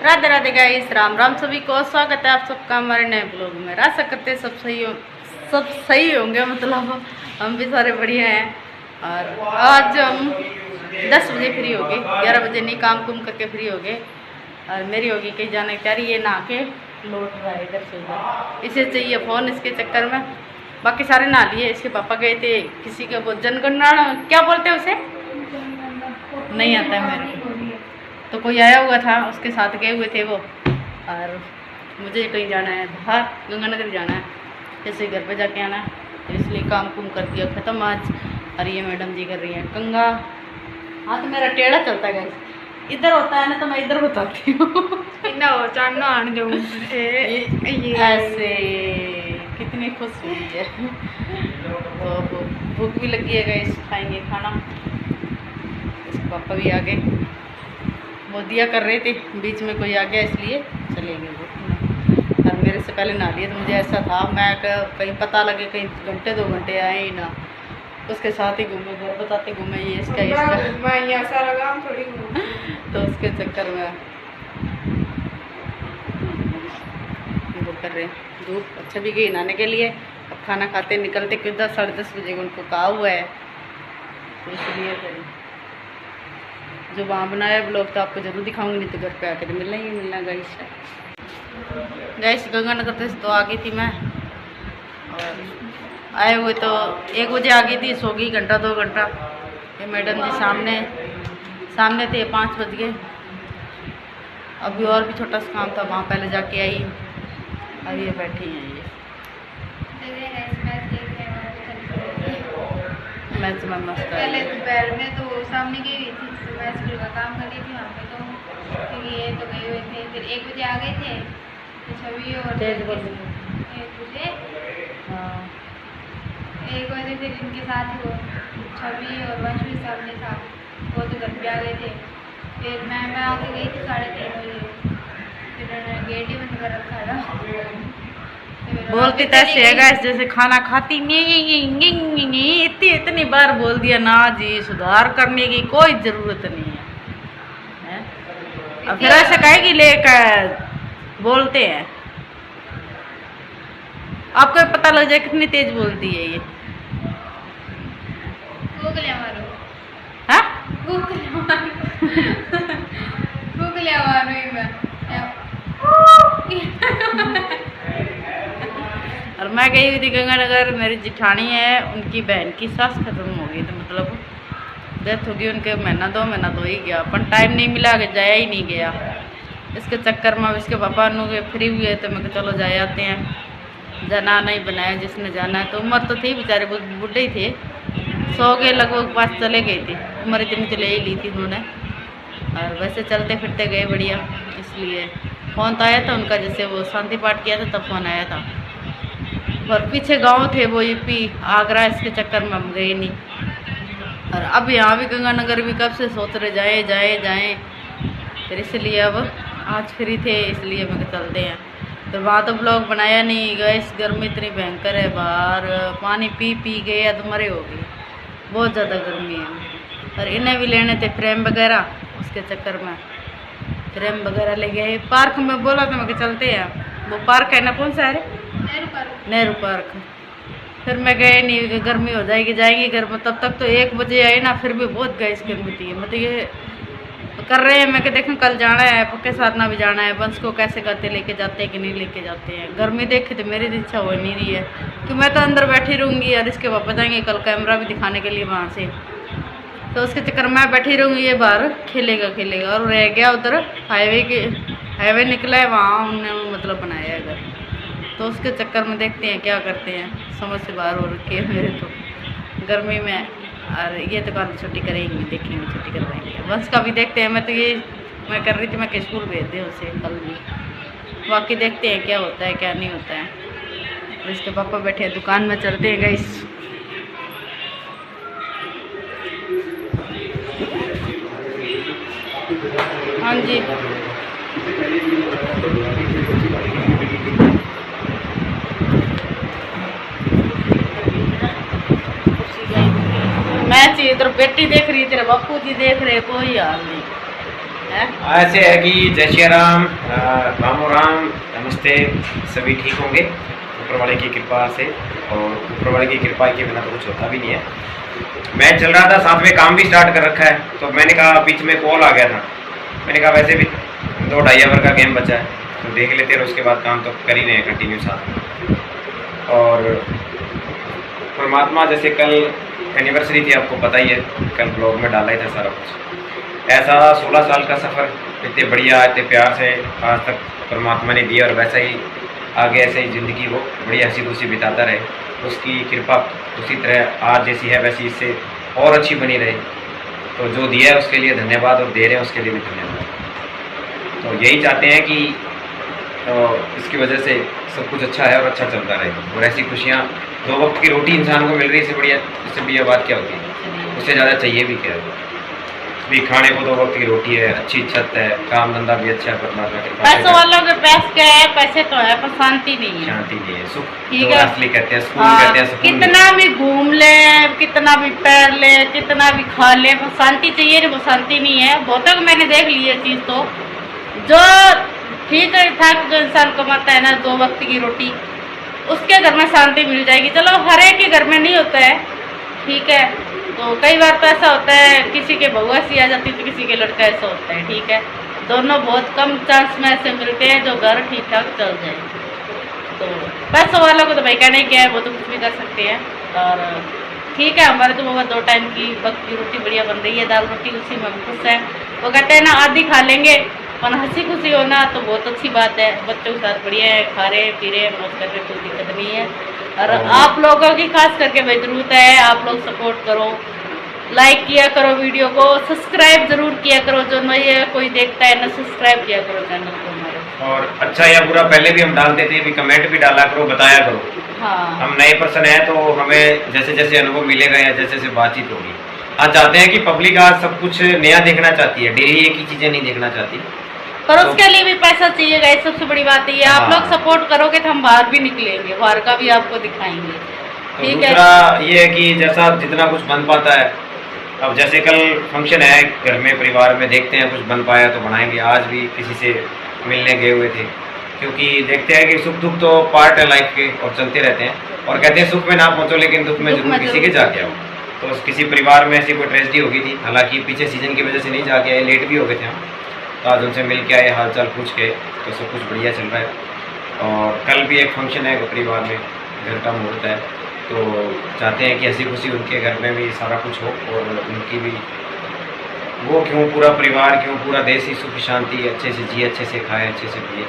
Radhe Radhe guys, Ram Ram सभी को। स्वागत है आप सबका हमारे नए ब्लॉग में। आशा करते हैं सब सही होंगे, मतलब हम भी सारे बढ़िया हैं। और आज हम 10 बजे फ्री हो गए, 11 बजे नहीं, काम कुम करके फ्री हो गए। और मेरी होगी कहीं जाने की तैयारी। ये नहा के लौट रहा है इधर से उधर, इसे चाहिए फ़ोन इसके चक्कर में। बाकी सारे नहा लिए। इसके पापा गए थे किसी के वो जनगणना क्या बोलते हैं उसे, नहीं आता है मेरे को, तो कोई आया हुआ था उसके साथ गए हुए थे वो। और मुझे कहीं जाना है, बाहर गंगानगर जाना है, जैसे घर पे जाके आना है, तो इसलिए काम कुम कर दिया ख़त्म आज। और ये मैडम जी कर रही हैं कंगा। हाँ तो मेरा टेढ़ा चलता है, इधर होता है ना तो मैं इधर बताती हूँ ऐसे। कितनी खुश हुई है। तो भूख भी लगी है गाइस, खाएंगे खाना। इसके पापा भी आ गए, वो दिया कर रहे थे, बीच में कोई आ गया इसलिए चले गए वो। और मेरे से पहले नहा लिए, तो मुझे ऐसा था मैं कहीं पता लगे कहीं घंटे 2 घंटे आए ही ना, उसके साथ ही घूमे, घर बताते घूमे ये इसका मैं यहाँ सारा काम थोड़ी तो उसके चक्कर में वो कर रहे हैं। धूप अच्छा भी गई नहाने के लिए। अब खाना खाते निकलते क्यों 10 साढ़े 10 बजे उनको कहा हुआ है, तो इसलिए फिर जो वहाँ बनाया ब्लॉग तो आपको जरूर दिखाऊंगी, नहीं तो घर पे आकर मिलना ही मिलना। गैस गंगानगर से तो आ गई थी मैं, और आए हुए तो 1 बजे आ गई थी, सो गई घंटा 2 घंटा। ये मैडम जी सामने थे, 5 बज गए। अभी और भी छोटा सा काम था, वहाँ पहले जाके आई। और ये बैठी हैं ये मैच में मस्त है। पहले दोपहर में तो सामने गई हुई थी, तो मैं स्कूल का काम कर रही थी वहाँ पे, तो फिर ये तो गए हुए थे। फिर 1 बजे आ गए थे, तो छवि और 1 बजे हाँ 1 बजे फिर इनके साथ ही वो छवि और वंश भी सामने था, वो तो घर पे आ गए थे। फिर मैं आके गई थी 3:30 बजे, फिर उन्होंने गेट ही बंद कर रखा था। बोलती तो ऐसे है गाइस जैसे खाना खाती नहीं, इतनी बार बोल दिया ना जी, सुधार करने की कोई जरूरत नहीं है, और फिर ऐसे कहेगी लेकर बोलते हैं। आपको पता लग जाए कितनी तेज बोलती है ये। गूगलिया मारो, हाँ गूगलिया मारो ही मैं। और मैं गई हुई थी गंगानगर, मेरी जिठानी है, उनकी बहन की सास खत्म हो गई, तो मतलब डेथ हो गई उनके। महीना 2 महीना तो ही गया, अपन टाइम नहीं मिला कि जाया ही नहीं गया। इसके चक्कर में इसके पापा के फ्री हुए तो मैं चलो जाए आते हैं। जाना नहीं बनाया जिसने जाना है, तो उम्र तो थी बेचारे, बहुत बूढ़े ही थे, 100 के लगभग पास चले गए थे। उम्र इतनी तो ले ही ली थी उन्होंने, और वैसे चलते फिरते गए बढ़िया। इसलिए फ़ोन तो आया था उनका, जैसे वो शांति पाठ किया था तब फ़ोन आया था। और पीछे गांव थे वो यूपी आगरा, इसके चक्कर में हम गए नहीं। और अब यहाँ भी गंगानगर भी कब से सोच रहे जाए जाए जाए, फिर इसलिए अब आज फ्री थे इसलिए मैं चलते हैं। तो वहाँ तो ब्लॉग बनाया नहीं गए, इस गर्मी इतनी भयंकर है बाहर, पानी पी पी गए अधमरे हो गए, बहुत ज़्यादा गर्मी है। और इन्हें भी लेने थे फ्रेम वगैरह, उसके चक्कर में फ्रेम वगैरह ले गए। पार्क में बोला था मैं चलते हैं, वो पार्क है ना, कौन सा है, नेहरू पार्क। फिर मैं गए नहीं, गर्मी हो जाएगी, जाएंगे घर में, तब तक तो 1 बजे आए ना, फिर भी बहुत गैस गर्मी थी। मतलब ये कर रहे हैं, मैं देखें कल जाना है, पक्के साथ ना भी जाना है। बंस को कैसे करते लेके जाते हैं कि नहीं लेके जाते हैं। गर्मी देखे तो मेरी इच्छा हो नहीं रही है कि मैं तो अंदर बैठी रहूँगी, और इसके पापा जाएंगे कल कैमरा भी दिखाने के लिए वहाँ से, तो उसके चक्कर में बैठी रहूँगी, ये बाहर खेलेगा। और रह गया उधर हाईवे निकला है, वहाँ उन्होंने मतलब बनाया है घर, तो उसके चक्कर में देखते हैं क्या करते हैं। समझ से बाहर हो रखी है मेरे तो गर्मी में। और ये तो कल छुट्टी करेंगे, देखेंगे छुट्टी करवाएंगे। वंश का भी देखते हैं, मैं कर रही थी मैं कि स्कूल भेज दें उसे कल भी, बाकी देखते हैं क्या होता है क्या नहीं होता है। और इसके पापा बैठे हैं दुकान में, चलते हैं गाइस। हाँ जी मैं इधर बेटी देख रही, तेरे बापू जी देख रहे, कोई हाल नहीं। है। ऐसे है कि जय श्री राम, रामो राम, नमस्ते, सभी ठीक होंगे ऊपर वाले की कृपा से। और ऊपर वाले की कृपा के बिना तो कुछ होता भी नहीं है। मैच चल रहा था, साथ में काम भी स्टार्ट कर रखा है, तो मैंने कहा बीच में कॉल आ गया था, मैंने कहा वैसे भी 2-2.5 ओवर का गेम बचा है तो देख लेते हैं, उसके बाद काम तो कर ही रहे हैं कंटिन्यू साथ में। और परमात्मा जैसे कल एनिवर्सरी थी, आपको पता ही है, कल ब्लॉग में डाला ही था सारा कुछ। ऐसा 16 साल का सफ़र इतने बढ़िया इतने प्यार से आज तक परमात्मा ने दिया, और वैसा ही आगे ऐसे ही ज़िंदगी वो बड़ी हंसी खुशी बिताता रहे, उसकी कृपा उसी तरह आज जैसी है वैसी इससे और अच्छी बनी रहे। तो जो दिया है उसके लिए धन्यवाद, और दे रहे हैं उसके लिए भी धन्यवाद। तो यही चाहते हैं कि इसकी वजह से सब कुछ अच्छा है और अच्छा चलता रहे, और ऐसी खुशियाँ 2 वक्त की रोटी इंसान को मिल रही है, इससे बढ़िया, इससे बढ़िया बात क्या होती है, उससे ज़्यादा चाहिए भी क्या है। भी खाने को 2 वक्त की रोटी है, अच्छी छत है, काम धंधा भी अच्छा है, परमात्मा के पास पैसों वालों के पास क्या है, पैसे तो है पर शांति नहीं है, शांति नहीं है, सुख ठीक तो है। असली कहते हैं, सुकून हाँ, कहते हैं, सुकून कितना भी घूम ले, कितना भी पैर ले, कितना भी खा ले, पर शांति चाहिए ना, वो शांति नहीं है। बहुतों को मैंने देख ली है चीज़, तो जो ठीक है था जो इंसान कमाता है ना 2 वक्त की रोटी, उसके घर में शांति मिल जाएगी। चलो हर एक के घर में नहीं होता है, ठीक है, तो कई बार तो ऐसा होता है किसी के बहू ऐसी आ जाती है तो किसी के लड़का ऐसा होता है, ठीक है, दोनों बहुत कम चांस में ऐसे मिलते हैं जो घर ठीक ठाक चल जाए। तो पैसों वालों को तो भाई कहना ही क्या है, वो तो कुछ भी कर सकते हैं। और ठीक है, हमारे तो वो 2 टाइम की वक्त की रोटी बढ़िया बन रही है, दाल रोटी, उसी में हम खुश हैं। वो कहते हैं ना आधी खा लेंगे, पर हंसी खुशी होना तो बहुत अच्छी बात है। बच्चों के साथ बढ़िया है, खा रहे पी रहे मौज कर रहे, कोई दिक्कत नहीं है। और आप लोगों की खास करके भाई जरूरत है, आप लोग सपोर्ट करो, लाइक किया करो वीडियो को, सब्सक्राइब जरूर किया करो, जो नए कोई देखता है ना सब्सक्राइब किया करो चैनल को हमारे। और अच्छा या बुरा पहले भी हम डालते थे, भी कमेंट भी डाला करो, बताया करो। हाँ, हम नए पर्सन हैं तो हमें जैसे जैसे अनुभव मिलेगा या जैसे जैसे बातचीत होगी, आज चाहते हैं कि पब्लिक आज सब कुछ नया देखना चाहती है, डेली एक ही चीज़ें नहीं देखना चाहती, पर तो उसके लिए भी पैसा चाहिए गाइस, सबसे बड़ी बात है ये। आप हाँ। लोग सपोर्ट करोगे तो हम बाहर भी निकलेंगे, बाहर का भी आपको दिखाएंगे, तो ठीक है। दूसरा ये है कि जैसा जितना कुछ बन पाता है, अब जैसे कल फंक्शन है घर में परिवार में, देखते हैं कुछ बन पाया तो बनाएंगे। आज भी किसी से मिलने गए हुए थे, क्योंकि देखते हैं कि सुख दुख तो पार्ट है लाइफ के और चलते रहते हैं, और कहते हैं सुख में ना पहुंचो लेकिन दुख में जरूर किसी के जाके आओ। तो किसी परिवार में ऐसी कोई ट्रेजेडी हो गई थी, हालांकि पीछे सीजन की वजह से नहीं जाके आए, लेट भी हो गए थे हम, तो आज उनसे मिल के आए, हाल चाल पूछ के, तो सब कुछ बढ़िया चल रहा है। और कल भी एक फंक्शन है परिवार में, घर का मुहूर्त है, तो चाहते हैं कि हंसी खुशी उनके घर में भी सारा कुछ हो, और उनकी भी वो क्यों पूरा परिवार क्यों पूरा देश ही सुख शांति अच्छे से जिए, अच्छे से खाए, अच्छे से पिए,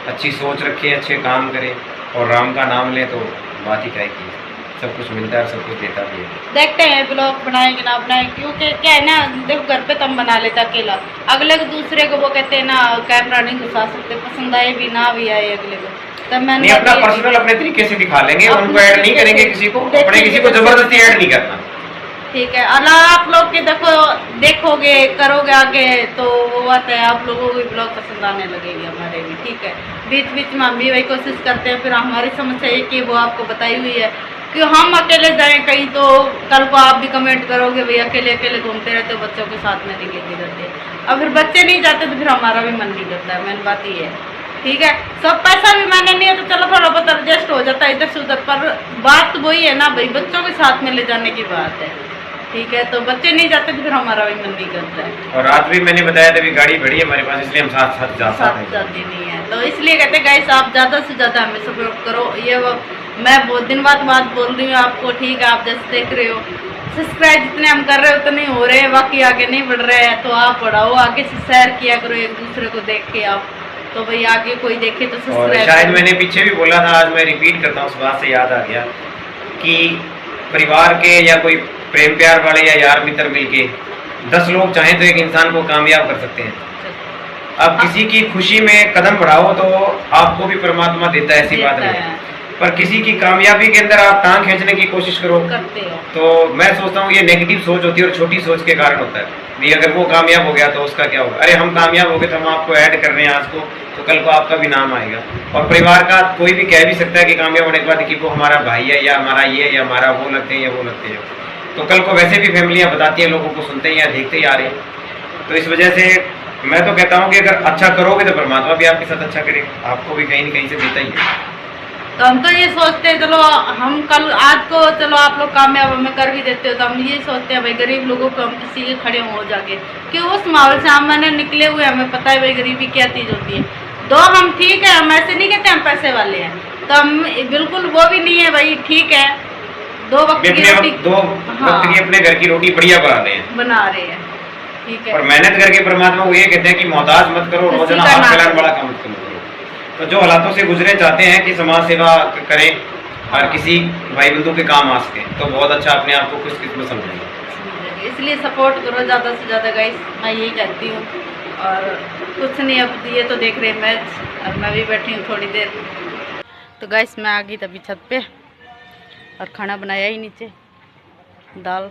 अच्छी सोच रखे, अच्छे काम करे, और राम का नाम ले तो बात ही क्या की, सब कुछ मिलता है, सब कुछ देता भी है। देखते हैं ब्लॉग बनाएंगे ना बनाए, क्योंकि क्या है ना, देखो घर पे तम बना लेता अकेला, अगले को दूसरे को वो कहते हैं ना कैमरा नहीं घुसा सकते, पसंद आए भी ना भी आए अगले को, तब मैंने नहीं, अपना पर्सनल अपने तरीके से दिखा लेंगे, उनको ऐड नहीं करेंगे, किसी को अपने किसी को जबरदस्ती ऐड नहीं करना, ठीक है। और आप लोग के देखो देखोगे करोगे आगे तो वो बात है, आप लोगों को भी ब्लॉग पसंद आने लगेगी हमारे भी, ठीक है। बीच बीच में हम भी वही कोशिश करते हैं, फिर हमारी समस्या ये कि वो आपको बताई हुई है कि हम अकेले जाएं कहीं तो कल को आप भी कमेंट करोगे भाई अकेले अकेले घूमते रहते हो, बच्चों के साथ में निकलते रहते हैं, और फिर बच्चे नहीं जाते तो फिर हमारा भी मन नहीं करता है, मेन बात ये है, ठीक है। सब पैसा भी मैंने नहीं है तो चलो थोड़ा बहुत एडजस्ट हो जाता है इधर से उधर, पर बात वही है ना भाई, बच्चों के साथ में ले जाने की बात है, ठीक है। तो बच्चे नहीं जाते तो फिर हमारा भी मन नहीं करता है। और रात भी मैंने बताया था भी गाड़ी बड़ी है हमारे पास, इसलिए हम साथ साथ जाते नहीं है, तो इसलिए कहते हैं गाइस आप ज़्यादा से ज़्यादा हमें सपोर्ट करो। ये वो मैं बहुत दिन बाद बात बोल रही हूँ आपको, ठीक है, आप जैसे देख रहे हो सब्सक्राइब जितने हम कर रहे हो उतने हो रहे हैं, बाकी आगे नहीं बढ़ रहे हैं, तो आप बढ़ाओ, आगे से शेयर किया करो एक दूसरे को देख के आप, तो भाई आगे कोई देखे तो सब्सक्राइब। शायद मैंने पीछे भी बोला था, आज मैं रिपीट करता हूँ, उस बात से याद आ गया कि परिवार के या कोई प्रेम प्यार वाले या यार मित्र मिलके 10 लोग चाहें तो एक इंसान को कामयाब कर सकते हैं। अब किसी की खुशी में कदम बढ़ाओ तो आपको भी परमात्मा देता है, ऐसी बात नहीं, पर किसी की कामयाबी के अंदर आप टांग खींचने की कोशिश करो करते हो, तो मैं सोचता हूँ ये नेगेटिव सोच होती है, और छोटी सोच के कारण होता है भी अगर वो कामयाब हो गया तो उसका क्या होगा, अरे हम कामयाब हो गए तो हम आपको ऐड कर रहे हैं आज को, तो कल को आपका भी नाम आएगा। और परिवार का कोई भी कह भी सकता है कि कामयाब होने के बाद कि वो हमारा भाई है या हमारा ये है या हमारा वो लगते हैं या वो लगते हैं, तो कल को वैसे भी फैमिलियाँ बताती हैं, लोगों को सुनते हैं या देखते ही आ रहे हैं। तो इस वजह से मैं तो कहता हूँ कि अगर अच्छा करोगे तो परमात्मा भी आपके साथ अच्छा करेगा, आपको भी कहीं न कहीं से देता ही है। तो हम तो ये सोचते हैं चलो हम कल आज को चलो आप लोग कामयाब हमें कर भी देते हो, तो हम ये सोचते हैं भाई गरीब लोगों को हम किसी के खड़े हो जाके, कि उस माहौल से हम मैंने निकले हुए, हमें पता है भाई गरीबी क्या चीज़ होती है। दो हम ठीक है, हम ऐसे नहीं कहते हम पैसे वाले हैं, तो हम बिल्कुल वो भी नहीं है भाई, ठीक है दो वक्त की रोटी, दो वक्त की अपने घर की रोटी बढ़िया बना रहे हैं, ठीक है। और मेहनत करके परमात्मा वो ये कहते हैं कि मोहताज मत करो, रोजाना हाथ फैलाने वाला काम मत करो। तो जो हालातों से गुजरे चाहते हैं कि समाज सेवा करें और किसी भाई बंधु के काम आ सके, तो बहुत अच्छा अपने आप को खुशकिस्मत समझेंगे। इसलिए सपोर्ट करो ज़्यादा से ज़्यादा गाइस, मैं यही कहती हूँ। और कुछ नहीं, अब ये तो देख रहे मैच और मैं भी बैठी हूँ थोड़ी देर। तो गाइस मैं आ गई तभी छत पे और खाना बनाया ही नीचे, दाल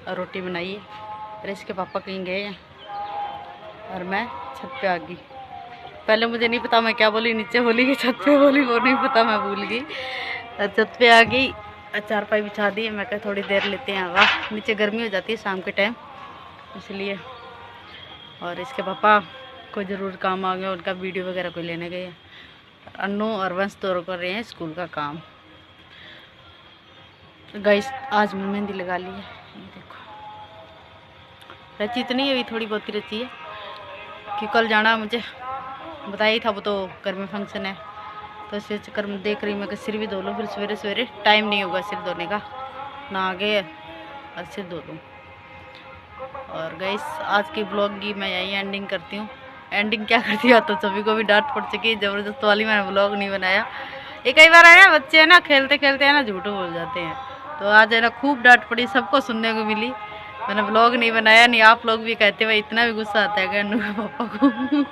और रोटी बनाई है। और इसके पापा कहीं गए हैं और मैं छत पे आ गई। पहले मुझे नहीं पता मैं क्या बोली, नीचे बोली कि छत पे बोली, वो नहीं पता, मैं भूल गई। और छत पे आ गई, चारपाई बिछा दी, मैं कहा थोड़ी देर लेते हैं हवा, नीचे गर्मी हो जाती है शाम के टाइम इसलिए। और इसके पापा को ज़रूर काम आ गया, उनका वीडियो वगैरह कोई लेने गए हैं। अन्नू और वंश तो कर रहे हैं स्कूल का काम। गाइस आज मैं मेहंदी लगा ली है, ये देखो, रची तो नहीं है, अभी थोड़ी बहुत ही रची है कि कल जाना मुझे बताया ही था, वो तो घर में फंक्शन है, तो इस चक्कर में देख रही मैं कि सिर भी धो लूँ, फिर सवेरे सवेरे टाइम नहीं होगा सिर धोने का, ना आगे और सिर धो लूँ। और गाइस आज की ब्लॉग की मैं यही एंडिंग करती हूँ। एंडिंग क्या करती है, तो सभी को भी डांट पड़ चुकी है, ज़बरदस्त वाली मैंने ब्लॉग नहीं बनाया। ये कई बार है ना, बच्चे है ना खेलते खेलते है ना झूठ बोल जाते हैं, तो आज है ना खूब डांट पड़ी, सबको सुनने को मिली। मैंने ब्लॉग नहीं बनाया, नहीं आप लोग भी कहते भाई इतना भी गुस्सा आता है अन्नू के पापा को।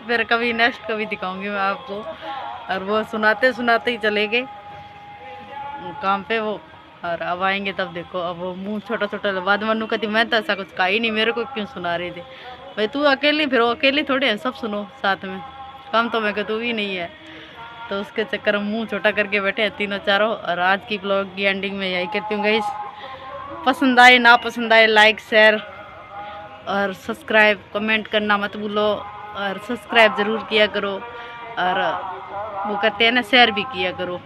फिर कभी नेक्स्ट कभी दिखाऊंगी मैं आपको। और वो सुनाते सुनाते ही चले गए काम पे वो, और अब आएंगे तब देखो। अब वो मुंह छोटा छोटा बाद मनु कहती मैं तो ऐसा कुछ कहा ही नहीं, मेरे को क्यों सुना रहे थे भाई, तू अकेली, फिर वो अकेली थोड़े हैं, सब सुनो साथ में, कम तो मैं कह तू भी नहीं है। तो उसके चक्कर में मुँह छोटा करके बैठे हैं तीनों चारों। और आज की ब्लॉग की एंडिंग में यही करती हूँ गाइस, पसंद आए ना पसंद आए लाइक शेयर और सब्सक्राइब कमेंट करना मत भूलो, और सब्सक्राइब ज़रूर किया करो, और वो कहते हैं ना शेयर भी किया करो।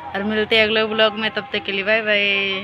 और मिलते हैं अगले ब्लॉग में, तब तक के लिए बाय बाय।